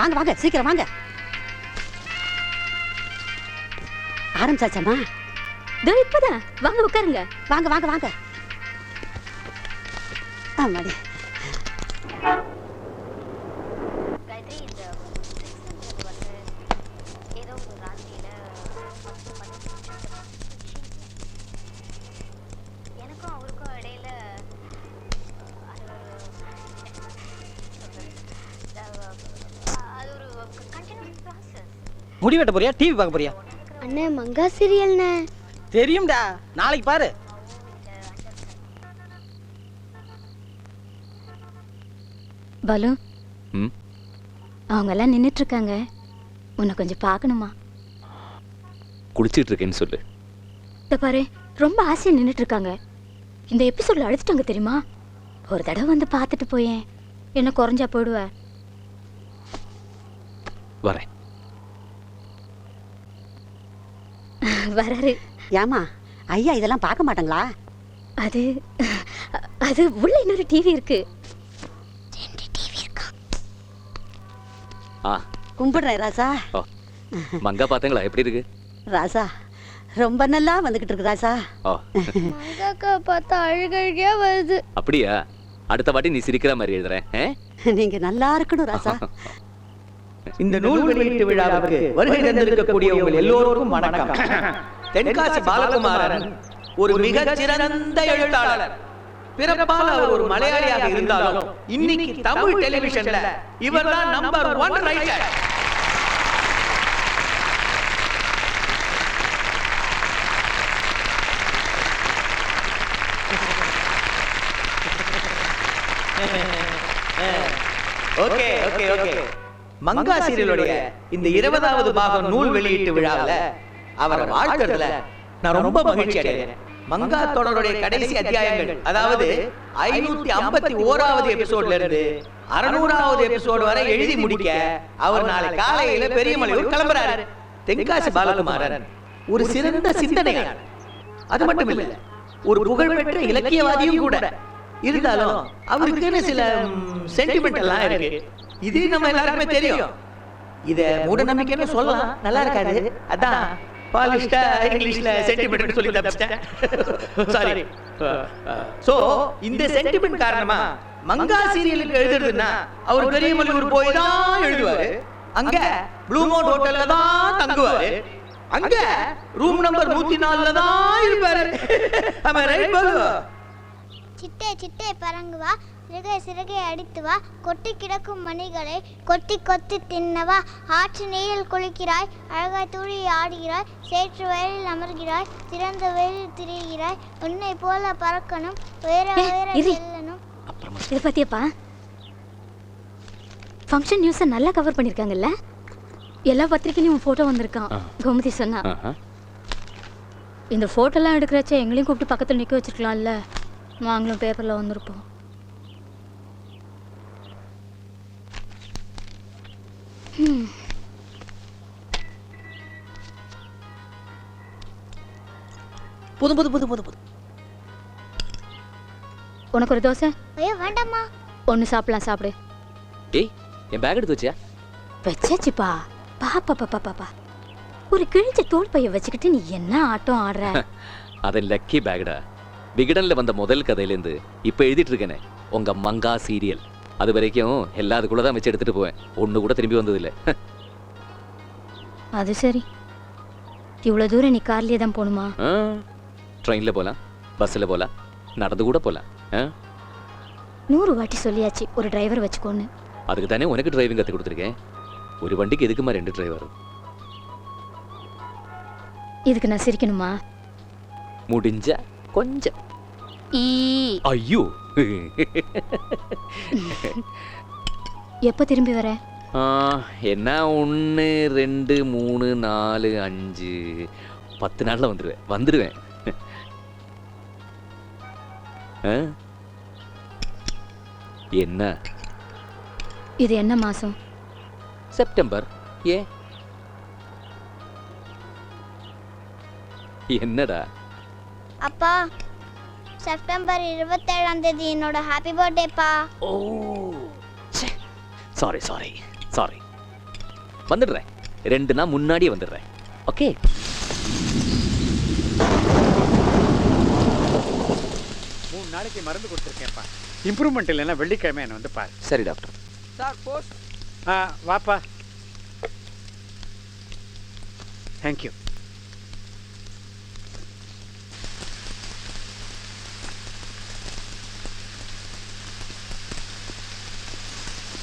வாங்க வாங்க சீக்கிரம் வாங்க. ஆரம்பிச்சாச்சாமா? இப்பதான் வாங்க உட்காருங்க. வாங்க வாங்க வாங்க. ஆமாடி. முடி வெட்ட போறியா டிவி பார்க்க போறியா? அண்ணே மங்கா சீரியல்ண்ணே. தெரியும்டா, நாளைக்கு பாரு. பாலு, அவங்க எல்லாம் நின்னுட்டு இருக்காங்க, உன்னை கொஞ்சம் பார்க்கணுமா? குளிச்சிட்டு இருக்கேன்னு சொல்லு. இத பாரு, ரொம்ப ஆசையா நின்னுட்டு இருக்காங்க. இந்த எபிசோட்ல அழுத்துட்டாங்க தெரியுமா? ஒரு தடவை வந்து பார்த்துட்டு போயேன், என்ன குறைஞ்சா போயிடுவ. வரேன். வராரு. ஏமா ஐயா இதெல்லாம் பார்க்க மாட்டாங்களா? அது அது உள்ள இன்னொரு டிவி இருக்கு. கும்பிடுறேன் ராசா. மங்கா பாத்தீங்களா எப்படி இருக்கு? ராசா ரொம்ப நல்லா வந்துகிட்டு இருக்கு ராசா. மங்காக்கா பார்த்தா அழுகழுகையா வருது. அப்படியா? அடுத்த வாட்டி நீ சிரிக்கிற மாதிரி எழுதுறேன். நீங்க நல்லா இருக்கணும் ராசா. இந்த நூல் வெளியீட்டு விழாவுக்கு வருகை தந்திருக்கக்கூடிய உங்கள் எல்லோருக்கும் வணக்கம். தென்காசி பாலகுமாரன் ஒரு மிகச் சிறந்த எழுத்தாளர். பிறப்பால் அவர் ஒரு மலையாளியாக இருந்தாலும் இன்னைக்கு தமிழ் டெலிவிஷன்ல இவர்தான் number 1 writer. Okay okay okay. மங்கா சீரியலுடைய இந்த 20வது பாகம் நூல் வெளியீட்டு விழாவில் அவரை வாழ்த்துறதுல நான் ரொம்ப மகிழ்ச்சி அடைகிறேன். மங்கா தொடருடைய கடைசி அத்தியாயங்கள், அதாவது 551வது எபிசோட்ல இருந்து 600வது எபிசோடு வரை எழுதி முடிக்க அவர் நாளை காலையில பெரியமலையூர் கிளம்புறாரு. தென்காசி பாலகுமாரன் ஒரு சிறந்த சிந்தனையாளர். அது மட்டும் இல்ல, ஒரு புகழ்பெற்ற இலக்கியவாதியும் கூட. இருந்தாலும் அவருக்குன்னு சில சென்டிமெண்ட் எல்லாம் இருக்கு. இது நம்ம எல்லாருக்குமே தெரியும். இத மூட நம்பிக்கைன்னு சொல்லலாம், நல்லா இருக்காது. அதான் பாலிஷ்டா இங்கிலீஷ்ல சென்டிமெண்ட் சொல்லி தப்பிச்சிட்டேன். சாரி. சோ இந்த சென்டிமெண்ட் காரணமா மங்கா சீரியலுக்கு எழுதுறதுன்னா அவர் பெரியமலையூர் போய் தான் எழுதுவாரு. அங்க ப்ளூ மவுண்ட் ஹோட்டல்ல தான் தங்குவாரு. அங்க ரூம் நம்பர் 104ல தான் இருப்பாரு. ஆமா ரைட் பாலு? சிட்டே சிட்டே பறங்கு வா, சிறகை சிறகை அடித்து வா, கொட்டி கிடக்கும் மணிகளை கொத்தி கொத்தி தின்னவா. ஆற்று நீரில் குளிக்கிறாய், அழகாய் தூழி ஆடுகிறாய், சேற்று வயலில் அமர்கிறாய், திறந்த வயலில் திரிகிறாய், உன்னை போல பறக்கணும், உயர உயர செல்லணும். இதை பத்தியப்பா ஃபங்க்ஷன் நியூஸை நல்லா கவர் பண்ணியிருக்காங்கல்ல? எல்லா பத்திரிக்கையிலும் ஃபோட்டோ வந்திருக்கான். கோமதி சொன்னா இந்த ஃபோட்டோலாம் எடுக்கிறச்ச எங்களையும் கூப்பிட்டு பக்கத்தில் நிற்க வச்சிருக்கலாம்ல, நாங்களும் பேப்பரில் வந்திருப்போம். புது புது புது புது புது. உனக்கு ஒரு தோசை? ஐயோ வேண்டாம்மா. ஒன்று சாப்பிடலாம், சாப்பிடு. ஏய், என் பேக் எடுத்து வச்சியா? வச்சாச்சுப்பா. பாப்பா பாப்பா பாப்பா, ஒரு கிழிஞ்ச தோல் பைய வச்சுக்கிட்டு நீ என்ன ஆட்டம் ஆடுற? அது லக்கி பேக்டா. விகடன்ல வந்த முதல் கதையிலேருந்து இப்போ எழுதிட்டு இருக்கேனே உங்க மங்கா சீரியல், அது வரைக்கும் எல்லா அதுக்குள்ள தான் வச்சு எடுத்துட்டு போவேன். ஒன்று கூட திரும்பி வந்ததில்லை. அது சரி. இவ்வளோ தூரம் நீ கார்லேயே தான் போகணுமா? ட்ரெயினில் போகலாம், பஸ்ஸில் போகலாம், நடந்து கூட போகலாம். 100 வாட்டி சொல்லியாச்சு ஒரு டிரைவர் வச்சுக்கோன்னு. அதுக்கு தானே உனக்கு டிரைவிங் கற்றுக் கொடுத்துருக்கேன். ஒரு வண்டிக்கு எதுக்குமா 2 டிரைவர்? இதுக்கு நான் சிரிக்கணுமா? முடிஞ்ச கொஞ்சம். ஐயோ, எப்போ திரும்பி வர? என்ன 1 2 3 4 5 10 நாளில் வந்துடுவேன். என்ன இது என்ன மாசம்? செப்டம்பர். ஏன் என்னடா? அப்பா, செப்டம்பர் 27ஆம் தேதி என்னோட ஹாப்பி பர்த்டேப்பா. ஓ சாரி சாரி சாரி. வந்துடுறேன். 2 நாள் முன்னாடியே வந்துடுறேன். ஓகே? நாளைக்கு மருந்து கொடுத்துருக்கேன்ப்பா. இம்ப்ரூவ்மெண்ட் இல்லைன்னா வெள்ளிக்கிழமை என்ன வந்து பாரு. சரி டாக்டர். Sir post. வாப்பா. தேங்க்யூ.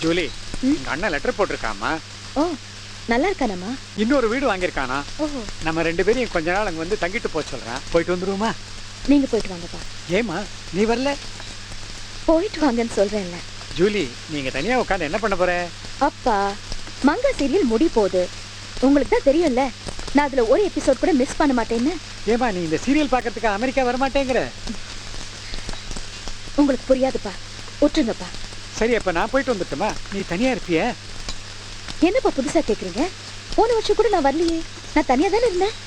ஜூலி, எங்க அண்ணன் லெட்டர் போட்டிருக்காமா. ஓ, நல்லா இருக்கானம்மா? இன்னொரு வீடு வாங்கியிருக்கானா. ஓஹோ. நம்ம 2 பேரையும் கொஞ்ச நாள் அங்கே வந்து தங்கிட்டு போக சொல்கிறேன். போயிட்டு வந்துருவோமா? நீங்க போயிட்டு வாங்கப்பா. ஏமா நீ வரல? போயிட்டு வாங்கன்னு சொல்றேன்ல. ஜூலி, நீங்க தனியா உட்காந்து என்ன பண்ண போற? அப்பா, மங்கா சீரியல் முடி போகுது. உங்களுக்கு தான் தெரியும்ல, நான் அதுல ஒரு எபிசோட் கூட மிஸ் பண்ண மாட்டேன்னு. ஏமா நீ இந்த சீரியல் பார்க்கறதுக்கு அமெரிக்கா வரமாட்டேங்கிற? உங்களுக்கு புரியாதுப்பா, விட்டுருங்கப்பா. சரி, அப்ப நான் போயிட்டு வந்துட்டுமா? நீ தனியா இருப்பிய? என்னப்பா புதுசா கேக்குறீங்க? போன வருஷம் கூட நான் வரலையே, நான் தனியா தானே இருந்தேன்.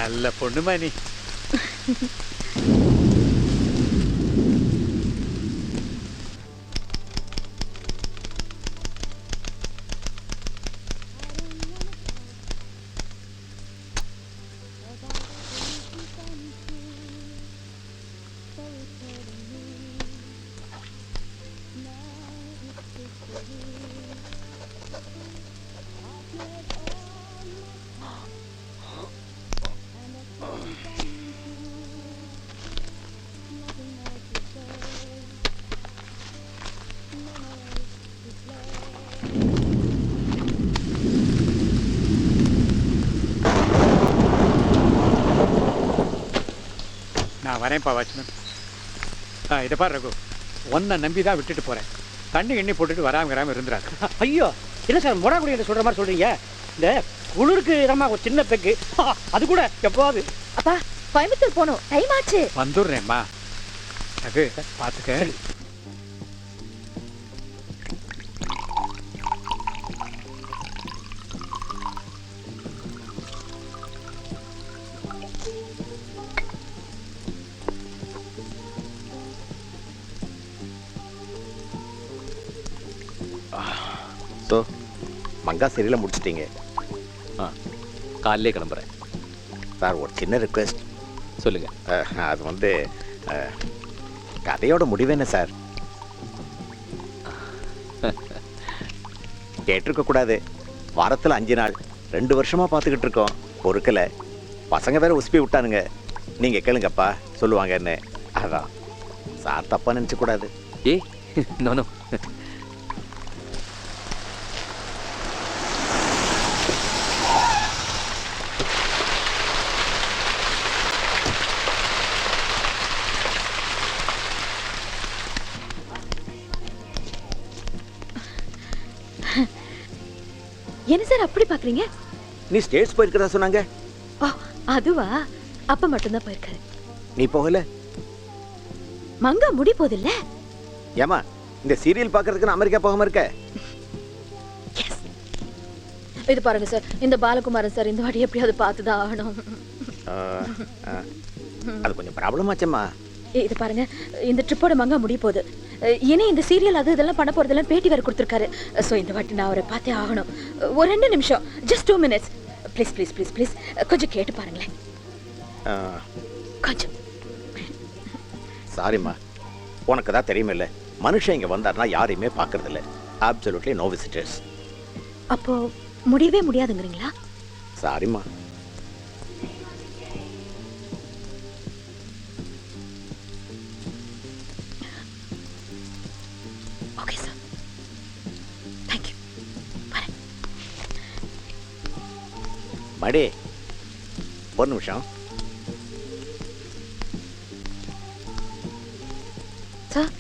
நல்ல பொண்ணுமா நீ. நான் வரேன்ப்பா வாட்ச்மேன். இதை பாரு ரகு, ஒன்றை நம்பி தான் விட்டுட்டு போகிறேன். தண்ணி எண்ணி போட்டுட்டு வராமல் இருந்துறாரு. ஐயோ, என்ன சார் மொடாக்குடி என்று சொல்கிற மாதிரி சொல்கிறீங்க? இந்த குளிருக்கு இதமா ஒரு சின்ன பெக்கு, அது கூட எப்போது. அப்பா, கோயம்புத்தூர் போகணும், டைம் ஆச்சு. வந்துடுறேம்மா. ரகு பார்த்துக்க. ஸோ மங்கா சீரியலை முடிச்சிட்டீங்க? காலையிலே கிளம்புறேன் சார். ஒரு சின்ன ரிக்வெஸ்ட். சொல்லுங்க. அது வந்து கதையோட முடிவு என்ன சார்? கேட்டிருக்க கூடாது. வாரத்தில் 5 நாள் 2 வருஷமா பார்த்துக்கிட்டு இருக்கோம், பொறுக்கலை. பசங்க வேற உசுப்பி விட்டானுங்க. நீங்கள் கேளுங்கப்பா சொல்லுவாங்கன்னு. அதான் சார் தப்பாக நினச்சக்கூடாது. ஏய், நோ. என்ன சார் அப்படி பாக்குறீங்க? நீ ஸ்டேட்ஸ் போயிருக்கிறதா சொன்னாங்க. அதுவா? அப்ப மட்டும்தான் போயிருக்காரு. நீ போகல? மங்கா முடி போதில்ல. ஏமா இந்த சீரியல் பார்க்கறதுக்கு நான் அமெரிக்கா போகாம இருக்க? இது பாருங்க சார், இந்த பாலகுமாரன் சார் இந்த வாட்டி எப்படியாவது பார்த்துதான் ஆகணும். அது கொஞ்சம் ப்ராப்ளம் ஆச்சம்மா. இது பாருங்க, இந்த ட்ரிப்போட மங்கா முடிய போகுது. இனி இந்த சீரியல் அது இதெல்லாம் பண்ண போறதெல்லாம் பேட்டி வேற கொடுத்துருக்காரு. ஸோ இந்த வாட்டி நான் அவரை பார்த்தே ஆகணும். ஒரு 2 நிமிஷம், just 2 minutes. Please please please please கொஞ்சம் கேட்டு பாருங்களேன். கொஞ்சம். சாரிம்மா, உனக்கு தான் தெரியுமில்ல, மனுஷன் இங்கே வந்தார்னா யாரையுமே பார்க்கறதில்ல. Absolutely no visitors. அப்போ முடியவே முடியாதுங்கிறீங்களா? சாரிம்மா. Okay sir, thank you. வரேன். மடி, ஒரு நிமிஷம். சார்,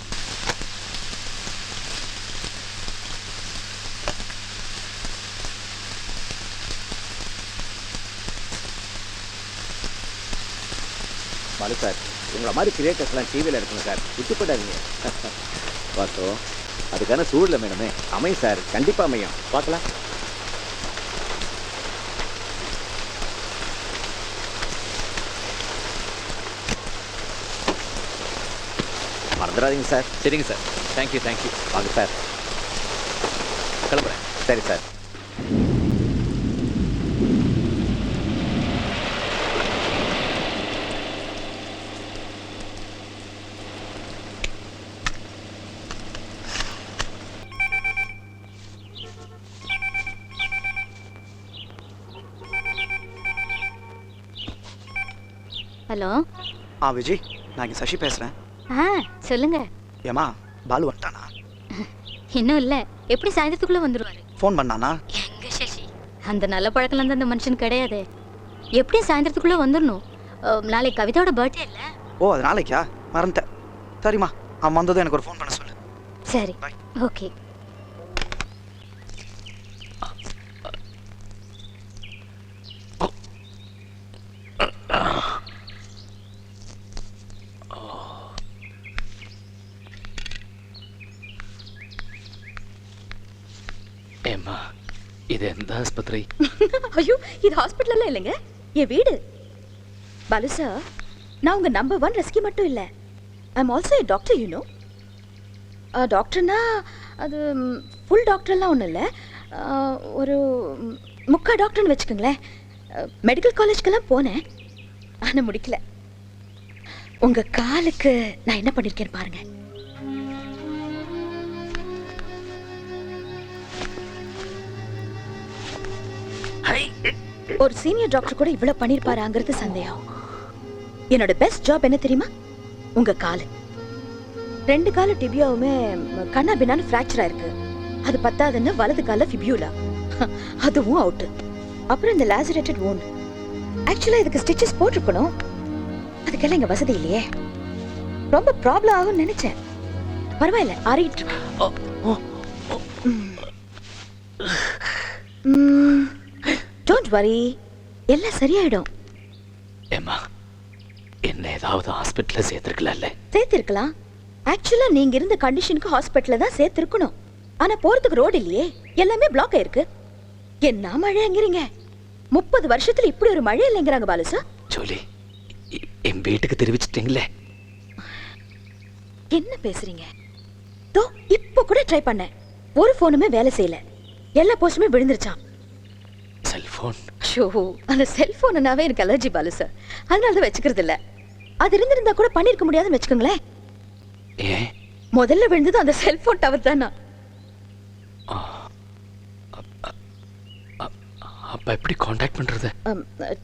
பாலு சார், உங்களை மாதிரி கிரியேட்டர்ஸ்லாம் டிவியில் இருக்குங்க சார், விட்டு போயிடாதீங்க. பார்த்தோம், அதுக்கான சூழல் மேடமே. அமையும் சார், கண்டிப்பாக அமையும். பார்க்கலாம். மறந்துடாதீங்க சார். சரிங்க சார். தேங்க்யூ. வாங்க சார். கிளம்புறேன். சரி சார். ஹலோ. விஜய், நான் இங்கே சசி பேசுகிறேன். சொல்லுங்க. ஏமா பாலு வந்துட்டானா? இன்னும் இல்லை. எப்படி சாயந்தரத்துக்குள்ளே வந்துடுவாரு. ஃபோன் பண்ணானா? எங்க சசி, அந்த நல்ல பழக்கம் அந்த மனுஷன் கிடையாது. எப்படியும் சாயந்தரத்துக்குள்ளே வந்துடணும். நாளைக்கு கவிதாவோட பர்த்டே இல்லை? ஓ, அது நாளைக்கா? மறந்துட்டேன். சரிம்மா, அவன் வந்ததும் எனக்கு ஒரு ஃபோன் பண்ண சொல்லு. சரி, ஓகே. ஏம்மா, இது எந்த ஆஸ்பத்திரி? ஐயோ, இது ஹாஸ்பிட்டல் இல்லைங்க, என் வீடு. பாலு சார், நான் உங்க நம்பர் 1 ரெஸ்கி மட்டும் இல்லை, I am also a doctor. You know, டாக்டர்னா அது ஃபுல் டாக்டர்லாம் ஒன்றும் இல்லை, ஒரு முக்கா டாக்டர்னு வச்சுக்கோங்களேன். மெடிக்கல் காலேஜ்க்கெல்லாம் போனேன், ஆனால் முடிக்கல. உங்க காலுக்கு நான் என்ன பண்ணியிருக்கேன்னு பாருங்க. ஒரு சீனியர் டாக்டர் கூட இவ்வளவு பண்ணிருப்பாராங்கிறது சந்தேகம். என்னோட பெஸ்ட் ஜாப் என்ன தெரியுமா? உங்க காலு. 2 கால டிபியாவுமே கண்ணா பின்னான்னு ஃப்ராக்சர் ஆயிருக்கு. அது பத்தாதுன்னு வலது கால ஃபிபியூலா, அதுவும் அவுட். அப்புறம் இந்த லாசரேட்டட் wound. ஆக்சுவலா இதுக்கு ஸ்டிச்சஸ் போட்டிருக்கணும், அதுக்கெல்லாம் இங்க வசதி இல்லையே. ரொம்ப ப்ராப்ளம் ஆகும்னு நினைச்சேன். பரவாயில்ல, ஆறிட்டு டோன்ட் வரி, எல்லாம் சரியாயிடும். ஏம்மா, என்ன ஏதாவது ஹாஸ்பிட்டல்ல சேர்த்திருக்கலாம்ல? சேர்த்திருக்கலாம். ஆக்சுவலா நீங்க இருந்த கண்டிஷனுக்கு ஹாஸ்பிட்டல்ல தான் சேர்த்திருக்கணும். ஆனா போறதுக்கு ரோடு இல்லையே, எல்லாமே பிளாக் ஆயிருக்கு. என்ன மழைங்கிறீங்க? 30 வருஷத்துல இப்படி ஒரு மழை இல்லைங்கிறாங்க பாலு சார். ஜோலி, என் வீட்டுக்கு தெரிவிச்சிட்டீங்களே. என்ன பேசுறீங்க? தோ இப்ப கூட ட்ரை பண்ணேன், ஒரு போனுமே வேலை செய்யல, எல்லா போஸ்டுமே விழுந்துருச்சான். செல்போன்? ஷோ, அந்த செல்போன்னாவே எனக்கு அலர்ஜி பாலு சார், அதனால தான் வச்சுக்கிறது இல்ல. அது இருந்திருந்தா கூட பண்ணிருக்க முடியாதுன்னு வச்சுக்கோங்களேன். ஏன்? முதல்ல விழுந்தது அந்த செல்போன் டவர் தானா. அப்ப எப்படி காண்டாக்ட் பண்றது?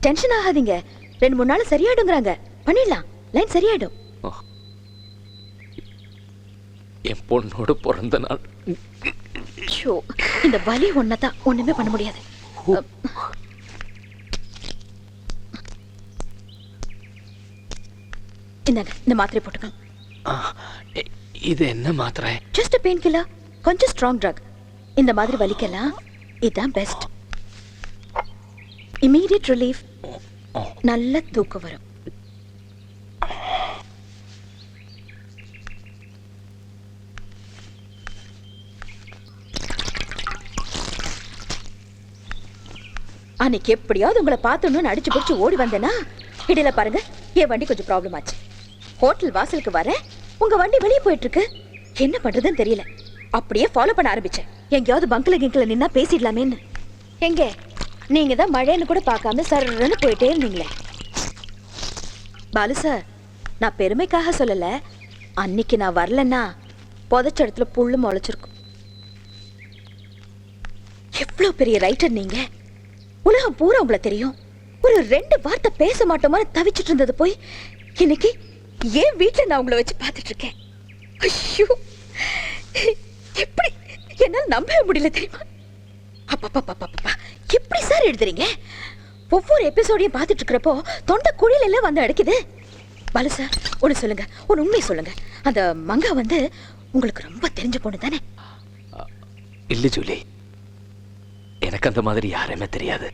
டென்ஷன் ஆகாதீங்க, 2-3 நாள் சரியாயிடுங்கிறாங்க. பண்ணிடலாம், லைன் சரியாயிடும். என் பொண்ணோட பிறந்த நாள். ஷோ, இந்த வலி ஒன்னதான், ஒண்ணுமே பண்ண முடியாது. இந்தாங்க, இந்த மாத்திரை போட்டுக்கோங்க. இது என்ன மாத்திரை? ஜஸ்ட் பெயின் கில்லர், கொஞ்சம் ஸ்ட்ராங் ட்ரக். இந்த மாதிரி வலிக்கலாம் இதான் பெஸ்ட். இமீடியட் ரிலீஃப், நல்ல தூக்கம் வரும். அன்னைக்கு எப்படியாவது உங்களை பார்த்தோன்னு அடிச்சு பிடிச்சு ஓடி வந்தேன்னா, இடையில பாருங்க என் வண்டி கொஞ்சம் ப்ராப்ளம் ஆச்சு. ஹோட்டல் வாசலுக்கு வர உங்க வண்டி வெளியே போயிட்டு இருக்கு. என்ன பண்றதுன்னு தெரியல, அப்படியே ஃபாலோ பண்ண ஆரம்பிச்சேன். எங்கேயாவது பங்கில கிங்கில நின்னா பேசிடலாமேன்னு. எங்க நீங்க தான் மழைன்னு கூட பார்க்காம சர்ன்னு போயிட்டே இருந்தீங்களே. பாலு சார், நான் பெருமைக்காக சொல்லல, அன்னைக்கு நான் வரலன்னா புதைச்ச இடத்துல புல்லு முளைச்சிருக்கும். எவ்வளவு பெரிய ரைட்டர் நீங்க, உலகம் பூரா உங்களை தெரியும். ஒரு 2 வார்த்தை பேச மாட்டோமா தவிச்சிட்டு இருந்தது போய் இன்னைக்கு ஏன் வீட்டுல நான் உங்களை வச்சு பார்த்துட்டு இருக்கேன். ஐயோ, எப்படி என்னால நம்பவே முடியல தெரியுமா? அப்பா, எப்படி சார் எழுதுறீங்க? ஒவ்வொரு எபிசோடையும் பார்த்துட்டு இருக்கிறப்போ தொண்டை குழியில எல்லாம் வந்து அடைக்குது. பாலு சார், ஒண்ணு சொல்லுங்க, ஒரு உண்மை சொல்லுங்க. அந்த மங்கா வந்து உங்களுக்கு ரொம்ப தெரிஞ்ச பொண்ணு தானே? இல்ல ஜூலி, எனக்கு அந்த மாதிரி யாருமே தெரியாது.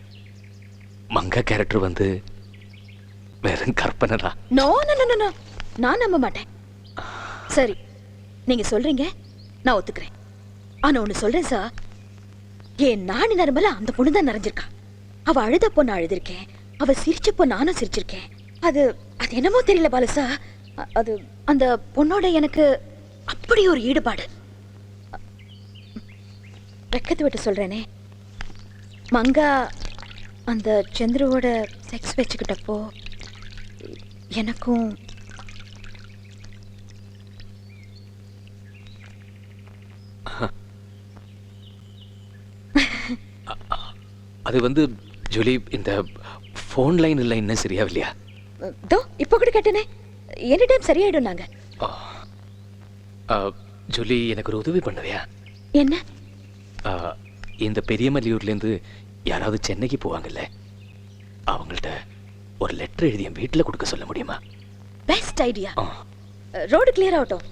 மங்கா கேரக்டர் வந்து வெறும் கற்பனை தான். நோ நோ நோ நோ, நான் நம்ப மாட்டேன். சரி, நீங்க சொல்றீங்க, நான் ஒத்துக்கிறேன். ஆனா ஒண்ணு சொல்றேன் சார், என் நாணி நரம்பல அந்த பொண்ணு தான் நிறைஞ்சிருக்கா. அவ அழுதப்போ நான் அழுதிருக்கேன், அவ சிரிச்சப்போ நானும் சிரிச்சிருக்கேன். அது அது என்னமோ தெரியல பாலு சார், அது அந்த பொண்ணோட எனக்கு அப்படி ஒரு ஈடுபாடு. வெக்கத்து விட்டு சொல்றேனே, மங்கா அந்த சந்திரவோட செக்ஸ் வச்சுக்கிட்டப்போ எனக்கும் அது வந்து ஜூலி, இந்த ஃபோன் லைன் இல்லை இன்னும் சரியாவில்லையா? தோ இப்போ கூட கேட்டேனே எனி டைம் சரியாயிடும் நாங்க. ஜூலி எனக்கு ஒரு உதவி பண்ணுவியா? என்ன? இந்த பெரியமல்லியூர்லேருந்து யாராவது சென்னைக்கு போவாங்கல்ல, அவங்கள்ட்ட ஒரு லெட்டர் எழுதி என் வீட்டில் கொடுக்க சொல்ல முடியுமா? Best idea. ரோடு கிளியர் ஆகட்டும்,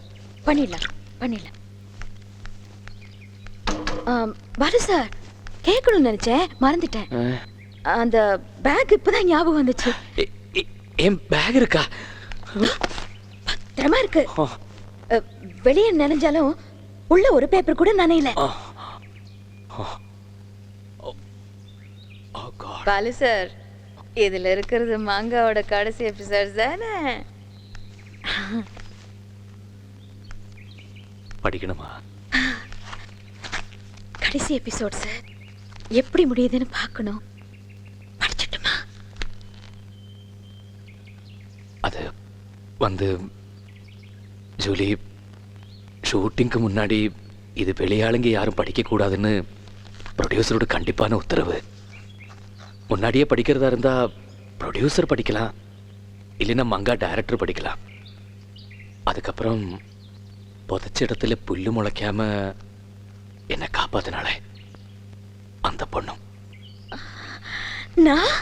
பண்ணிடலாம் பண்ணிடலாம். பாரு சார், கேட்கணும்னு நினைச்சேன் மறந்துட்டேன். அந்த பேக் இப்பதான் ஞாபகம் வந்துச்சு. என் பேக் இருக்கா? பத்திரமா இருக்கு. வெளியே நினைஞ்சாலும் உள்ள ஒரு பேப்பர் கூட நனையல. பாலு சார், இதுல இருக்கிறது மாங்காவோட கடைசி எபிசோட் தானே? படிக்கணுமா? கடைசி எபிசோட் சார், எப்படி முடியுதுன்னு பார்க்கணும். படிச்சிட்டுமா? அது வந்து ஜூலி, ஷூட்டிங்க்கு முன்னாடி இது வெளியாளுங்க யாரும் படிக்கக்கூடாதுன்னு ப்ரொடியூசரோட கண்டிப்பான உத்தரவு. முன்னாடியே படிக்கிறதா இருந்தா ப்ரொடியூசர் படிக்கலாம், இல்லைன்னா மங்கா டைரக்டர் படிக்கலாம். அதுக்கப்புறம் புதைச்ச இடத்துல புல்லு முளைக்காம என்னை காப்பாத்தினால அந்த பொண்ணும். நான்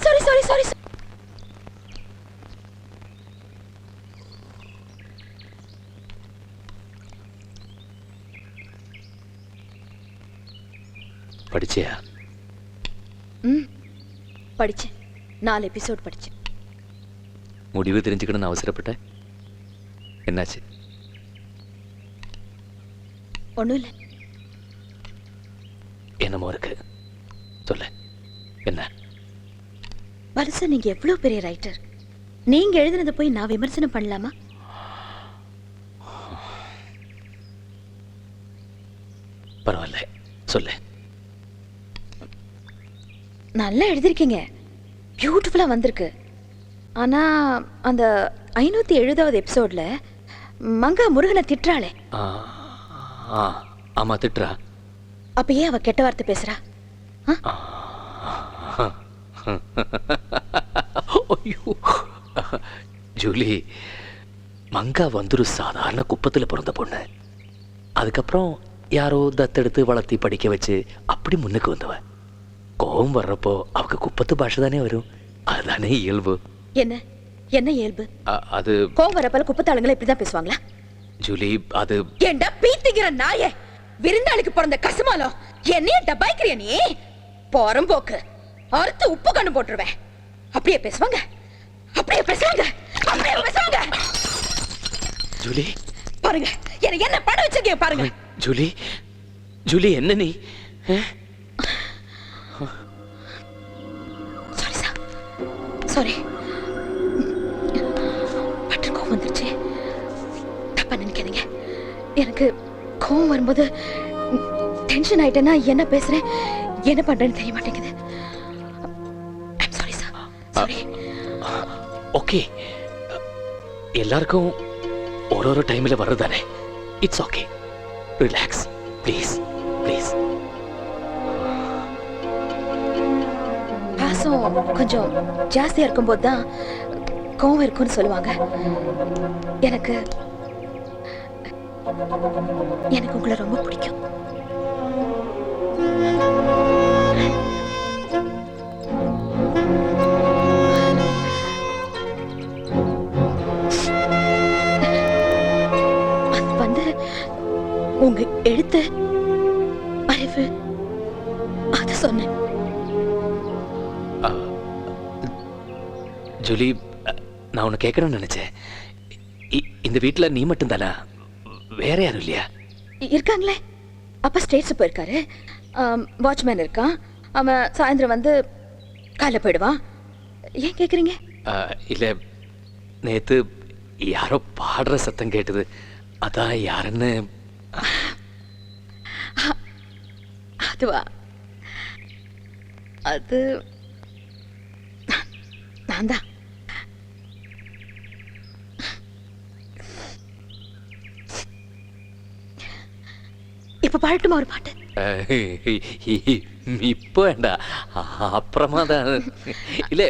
சாரி சாரி சாரி. படிச்சியா? படிச்சேன், 4 எபிசோட் படிச்சேன். முடிவு தெரிஞ்சுக்கணும்னு அவசரப்பட்டேன். என்னாச்சு? ஒண்ணும் இல்லை. என்னமோ இருக்கு, சொல்ல. என்ன? வருஷா, நீங்க எவ்வளவு பெரிய ரைட்டர். நீங்க எழுதுனதை போய் நான் விமர்சனம் பண்ணலாமா? பரவாயில்ல, சொல்லு. நல்லா எழுதிருக்கீங்க, பியூட்டிஃபுல்லா வந்திருக்கு. ஆனா அந்த 570வது எபிசோட்ல மங்கா முருகனை திட்டுறாளே. ஆமா, திட்டுறா. அப்ப ஏன் அவ கெட்ட வார்த்தை பேசுறா? ஜூலி, மங்கா வந்து ஒரு சாதாரண குப்பத்துல பிறந்த பொண்ணு. அதுக்கப்புறம் யாரோ தத்தெடுத்து வளர்த்தி படிக்க வச்சு அப்படி முன்னுக்கு வந்தவ. கோபம் வர்றப்போ அவங்க குப்பத்து பாஷை தானே வரும். அதுதானே இயல்பு. என்ன என்ன இயல்பு? அது கோவம் வரப்பல குப்பத்தாளுங்களை இப்படிதான் பேசுவாங்களா? ஜூலி, அது ஏண்டா பீத்திக்கிற நாயே, விருந்தாளிக்கு பிறந்த கசுமாலம் என்னைய டபாய்க்கிறிய நீ? போறம்போக்கு அறுத்து உப்பு கண்ணு போட்டுருவேன். அப்படியே பேசுவாங்க, அப்படியே பேசுவாங்க, அப்படியே பேசுவாங்க. ஜூலி பாருங்க, என்ன பண்ண வச்சிருக்கீங்க பாருங்க. ஜூலி, ஜூலி, என்ன நீ? Sorry sir, sorry. பட்டு கோவம் வந்துருச்சு, தப்பா நினைக்காதீங்க. எனக்கு கோவம் வரும்போது டென்ஷன் ஆயிட்டேன்னா என்ன பேசுறேன் என்ன பண்றேன்னு தெரிய மாட்டேங்குது. Sorry sir, sorry. ஓகே, எல்லாருக்கும் ஒரு டைம்ல வர்றதானே. It's okay, relax please please. பாசம் கொஞ்சம் ஜாஸ்தியா இருக்கும்போது தான் கோவம் இருக்கும்னு சொல்லுவாங்க. எனக்கு உங்களை ரொம்ப பிடிக்கும். அது வந்து உங்க எழுத்து அறிவு, அத சொன்னேன். ஜூலி, நான் உன்னை கேட்கணும்னு நினைச்சேன். இந்த வீட்டில் நீ மட்டும் தானா? வேற யாரும் இல்லையா? இருக்காங்களே. அப்பா ஸ்டேட்ஸ் போயிருக்காரு, வாட்ச்மேன் இருக்கான். அவன் சாயந்தரம் வந்து காலைல போயிடுவான். ஏன் கேட்குறீங்க? இல்லை, நேற்று யாரோ பாடுற சத்தம் கேட்டது, அதான் யாருன்னு. அதுவா? அது நான் தான். இப்ப பாடட்டுமா ஒரு பாட்டு? இப்போ வேண்டாம் அப்புறமா தான் இல்லை